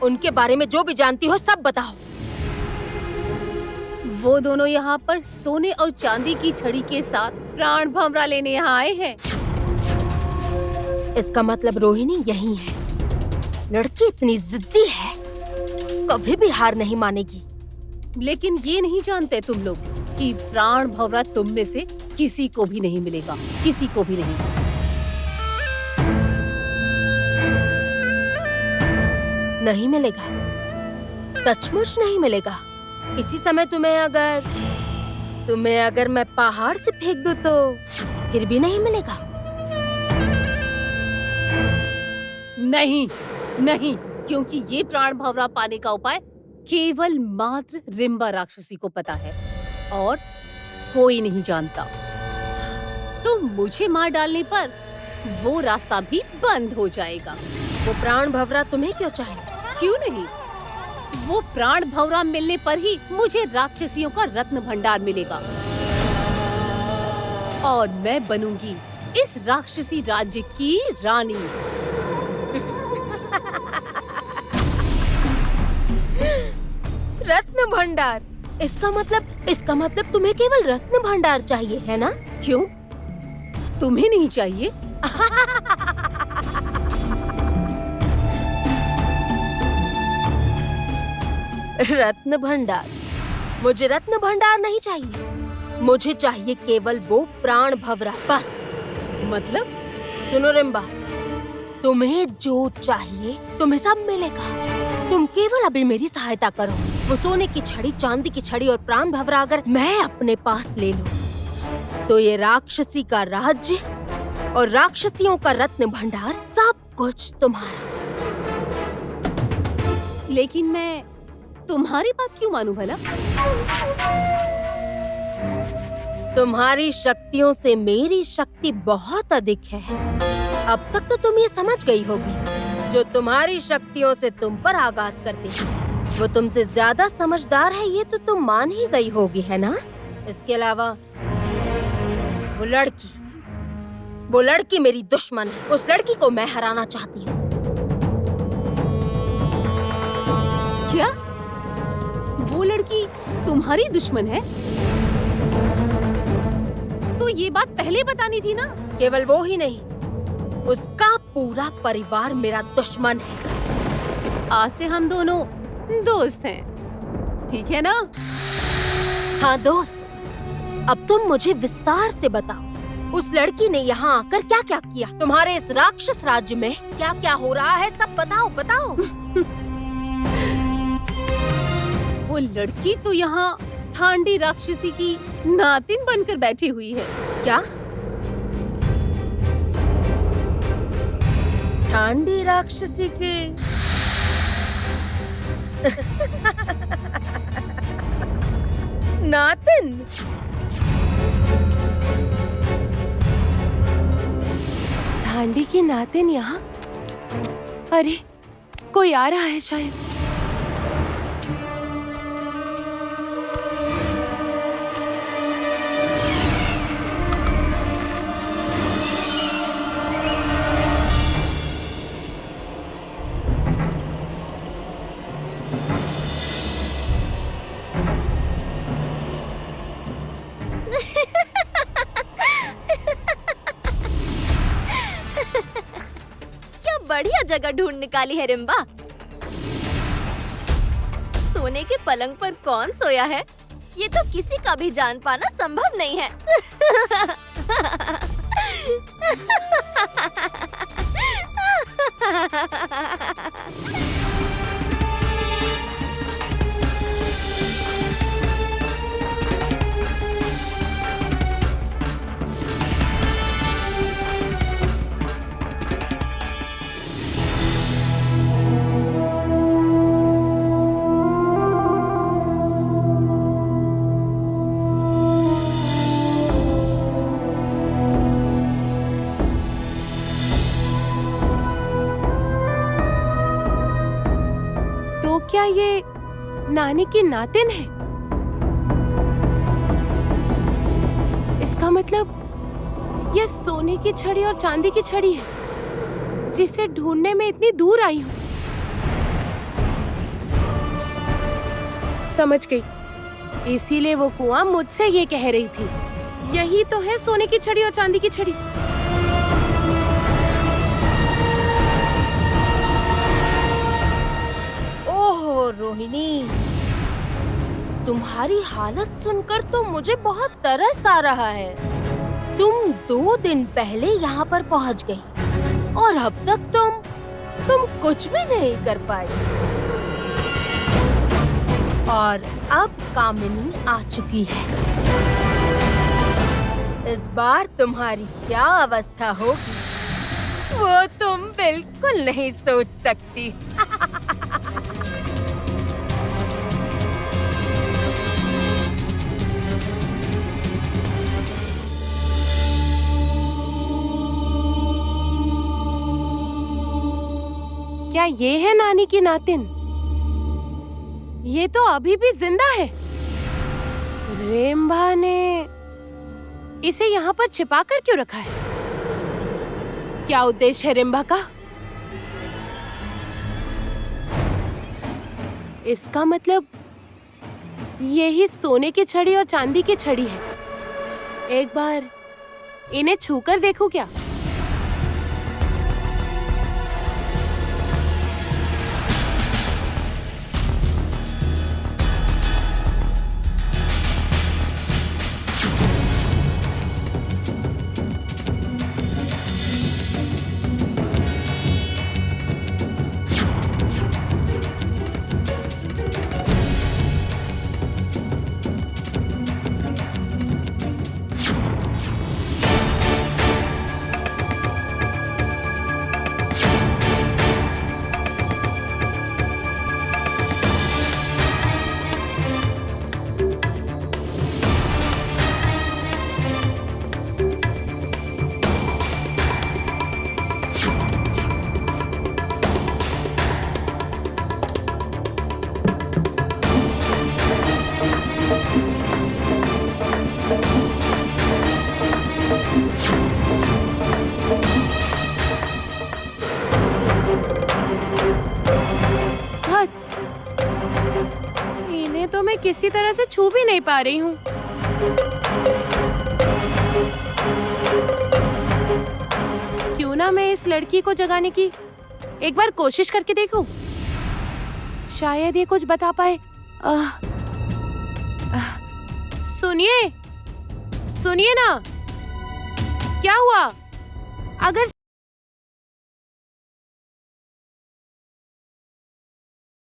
उनके बारे में जो भी जानती हो सब बताओ। वो दोनों यहाँ पर सोने और चांदी की छड़ी के साथ प्राण भंवरा लेने यहाँ आए हैं। इसका मतलब रोहिणी यही है। लड़की इतनी जिद्दी है, कभी भी हार नहीं मानेगी। लेकिन ये नहीं जानते तुम लोग कि प्राण भंवरा तुम में से किसी को भी नहीं मिलेगा, किसी को भी नहीं। नहीं मिलेगा, सचमुच नहीं मिलेगा। इसी समय तुम्हें अगर मैं पहाड़ से फेंक दूं तो फिर भी नहीं मिलेगा? नहीं नहीं, क्योंकि ये प्राण भंवरा पाने का उपाय केवल मात्र रिम्बा राक्षसी को पता है और कोई नहीं जानता। तो मुझे मार डालने पर वो रास्ता भी बंद हो जाएगा। वो प्राण भंवरा तुम्हें क्यों चाहिए? क्यों नहीं? वो प्राण भंवरा मिलने पर ही मुझे राक्षसियों का रत्न भंडार मिलेगा और मैं बनूंगी इस राक्षसी राज्य की रानी। रत्न भंडार? इसका मतलब तुम्हें केवल रत्न भंडार चाहिए, है ना? क्यों, तुम्हें नहीं चाहिए? रत्न भंडार? मुझे रत्न भंडार नहीं चाहिए, मुझे चाहिए केवल वो प्राण भंवरा, बस। मतलब? सुनो रिम्बा, तुम्हें जो चाहिए तुम्हें सब मिलेगा। तुम केवल अभी मेरी सहायता करो। वो सोने की छड़ी, चांदी की छड़ी और प्राण भंवरा अगर मैं अपने पास ले लूं तो ये राक्षसी का राज्य और राक्षसियों का रत्न भंडार सब कुछ तुम्हारा। लेकिन मैं तुम्हारी बात क्यों मानूं भला? तुम्हारी शक्तियों से मेरी शक्ति बहुत अधिक है। अब तक तो तुम ये समझ गई होगी। जो तुम्हारी शक्तियों से तुम पर आघात करती है वो तुमसे ज्यादा समझदार है, ये तो तुम मान ही गई होगी, है ना? इसके अलावा वो लड़की मेरी दुश्मन है। उस लड़की को मैं हराना चाहती हूँ। क्या वो लड़की तुम्हारी दुश्मन है? तो ये बात पहले बतानी थी ना। केवल वो ही नहीं, उसका पूरा परिवार मेरा दुश्मन है। आज से हम दोनों दोस्त हैं, ठीक है ना? हाँ दोस्त। अब तुम मुझे विस्तार से बताओ, उस लड़की ने यहाँ आकर क्या क्या किया? तुम्हारे इस राक्षस राज्य में क्या क्या हो रहा है, सब बताओ। वो लड़की तो यहाँ थांडी राक्षसी की नातिन बनकर बैठी हुई है। क्या? थांडी राक्षसी की? नातिन? थांडी की नातिन यहाँ? अरे, कोई आ रहा है शायद। बढ़िया जगह ढूंढ निकाली है रिम्बा। सोने के पलंग पर कौन सोया है ये तो किसी का भी जान पाना संभव नहीं है। क्या ये नानी की नातिन है? इसका मतलब ये सोने की छड़ी और चांदी की छड़ी है जिसे ढूंढने में इतनी दूर आई हूँ। समझ गई, इसीलिए वो कुआं मुझसे ये कह रही थी। यही तो है सोने की छड़ी और चांदी की छड़ी। ओह रोहिणी, तुम्हारी हालत सुनकर तो मुझे बहुत तरस आ रहा है। तुम 2 दिन पहले यहाँ पर पहुँच गई और अब तक तुम कुछ भी नहीं कर पाई। और अब कामिनी आ चुकी है। इस बार तुम्हारी क्या अवस्था होगी वो तुम बिल्कुल नहीं सोच सकती। क्या ये है नानी की नातिन? ये तो अभी भी जिंदा है। रेम्भा ने इसे यहाँ पर छिपा कर क्यों रखा है? क्या उद्देश्य है रेम्भा का? इसका मतलब यही सोने की छड़ी और चांदी की छड़ी है। एक बार इन्हें छूकर देखूं क्या? इन्हें तो मैं किसी तरह से छू भी नहीं पा रही हूँ। क्यों ना मैं इस लड़की को जगाने की एक बार कोशिश करके देखूं? शायद ये कुछ बता पाए। सुनिए, सुनिए ना, क्या हुआ? अगर